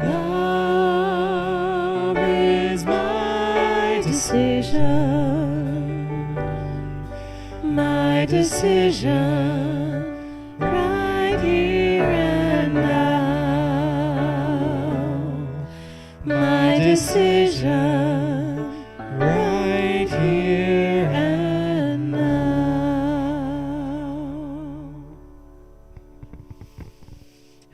[SPEAKER 6] Love is my decision, right here and now. My decision, right here and now.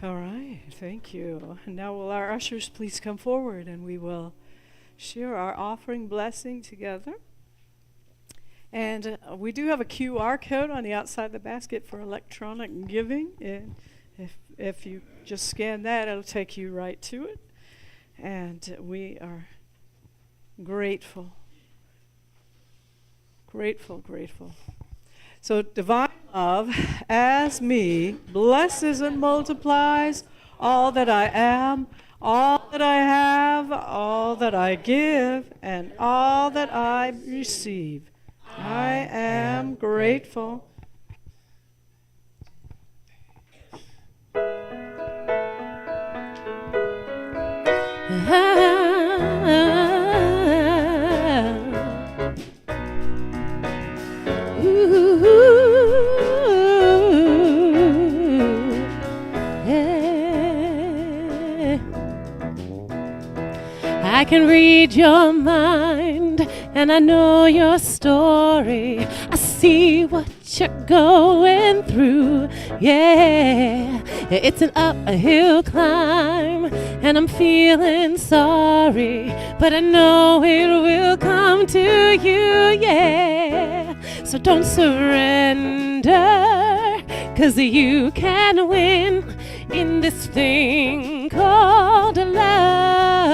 [SPEAKER 1] All right, thank you. And now will our ushers please come forward and we will share our offering blessing together. And we do have a QR code on the outside of the basket for electronic giving. And if you just scan that, it'll take you right to it. And we are grateful. Grateful, grateful. So divine love, as me, blesses and multiplies all that I am, all that I have, all that I give, and all that I receive. I am grateful.
[SPEAKER 6] I can read your mind and I know your story. I see what you're going through. Yeah, it's an uphill climb and I'm feeling sorry, but I know it will come to you. Yeah, so don't surrender, 'cause you can win in this thing called love.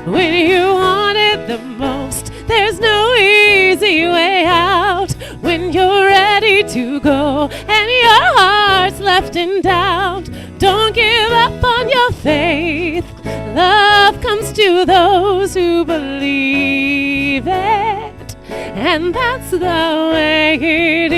[SPEAKER 6] When you want it the most, there's no easy way out. When you're ready to go and your heart's left in doubt, don't give up on your faith. Love comes to those who believe it, and that's the way it is.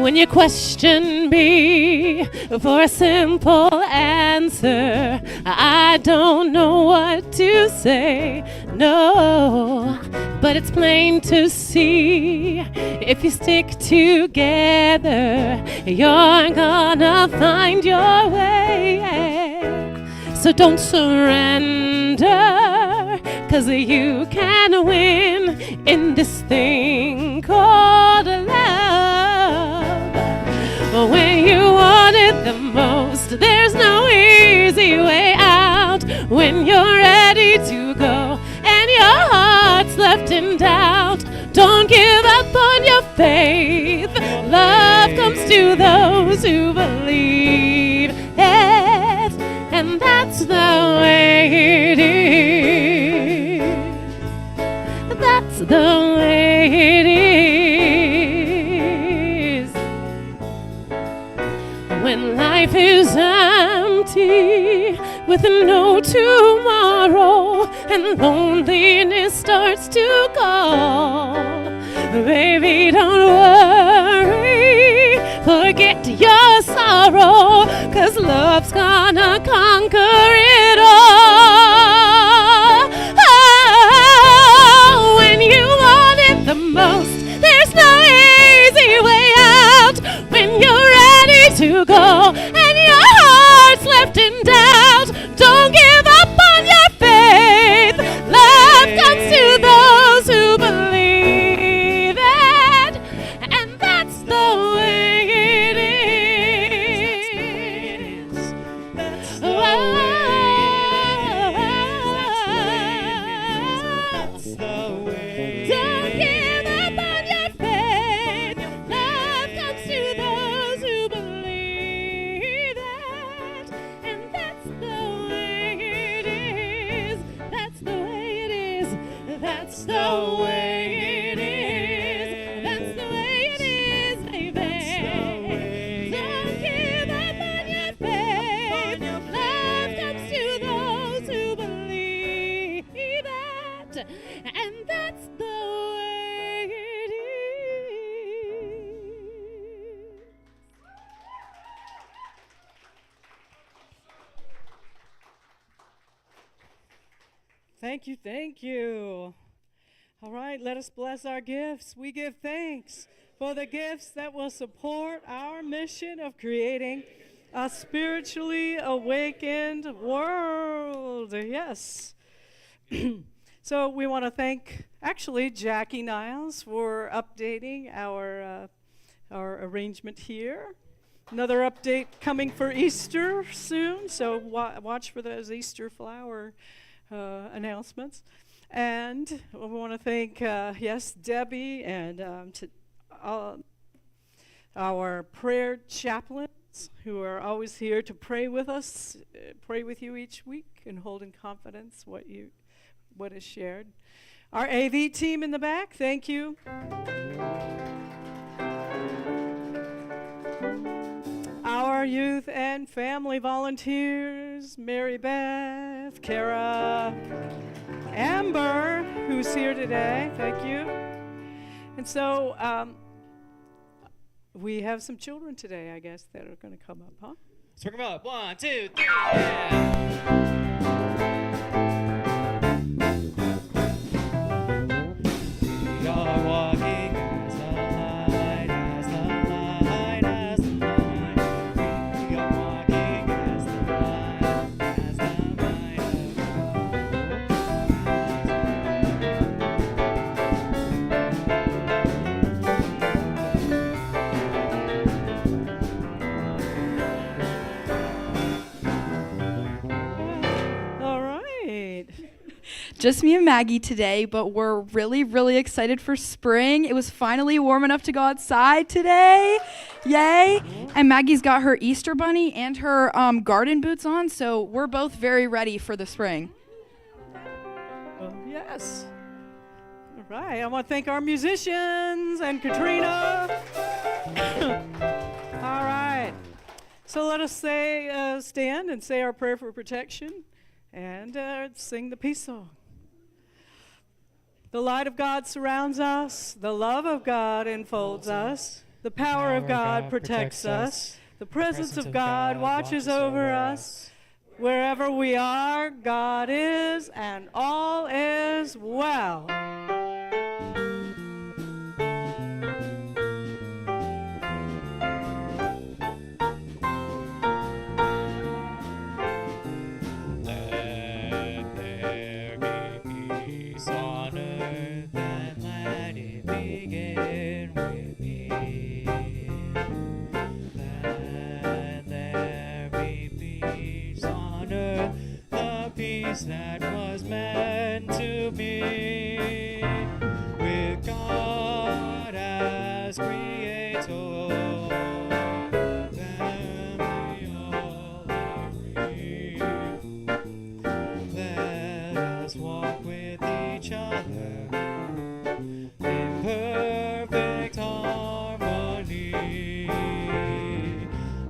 [SPEAKER 6] When you question me for a simple answer, I don't know what to say, no, but it's plain to see. If you stick together, you're gonna find your way. So don't surrender, 'cause you can win in this thing called love. When you want it the most, there's no easy way out. When you're ready to go and your heart's left in doubt, don't give up on your faith. Love comes to those who believe it, and that's the way it is. That's the way it is. When life is empty with no tomorrow and loneliness starts to call, baby, don't worry, forget your sorrow, 'cause love's gonna conquer it all. Oh, when you want it the most, there's no easy way out. When you're ready to go and your heart's left in doubt, don't give up on your faith. Love comes to those who believe it, and that's the way it is. That's the way. Don't give up
[SPEAKER 1] Thank you, thank you. All right, let us bless our gifts. We give thanks for the gifts that will support our mission of creating a spiritually awakened world. Yes. So we want to thank, actually, Jackie Niles for updating our arrangement here. Another update coming for Easter soon, so watch for those Easter flower announcements. And we want to thank, yes, Debbie and our prayer chaplains who are always here to pray with us, pray with you each week and hold in confidence what is shared. Our AV team in the back, thank you. Our youth and family volunteers, Mary Beth, Kara, Amber, who's here today, thank you. And so we have some children today, I guess, that are going to come up, huh?
[SPEAKER 2] Let's bring them up. 1, 2, 3, yeah. We are walking as the light, as the light, as the light. We are walking as the light, as the light
[SPEAKER 1] All right.
[SPEAKER 8] Just me and Maggie today, but we're really, really excited for spring. It was finally warm enough to go outside today. Yay. And Maggie's got her Easter bunny and her garden boots on, so we're both very ready for the spring.
[SPEAKER 1] Well, yes. All right. I want to thank our musicians and Katrina. All right. So let us stand and say our prayer for protection and sing the peace song. The light of God surrounds us. The love of God enfolds us. The power of God protects us. The presence of God watches over us. Wherever we are, God is, and all is well.
[SPEAKER 2] Let there be peace on earth, and let it begin with me. Let there be peace on earth, the peace that was meant to be, with God as creator. Then we all are free. Let us walk with each other in perfect harmony.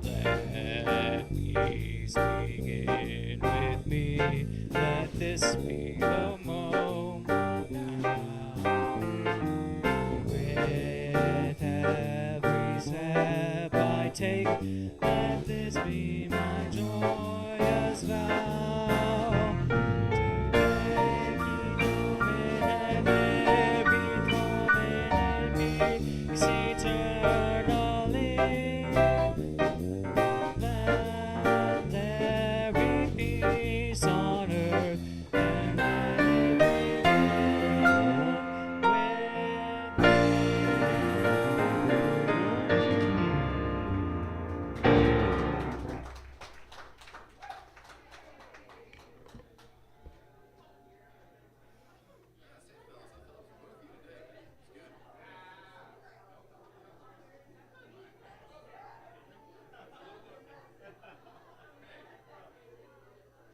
[SPEAKER 2] Let peace begin with me. Let this be the moment now. With every step I take, let this be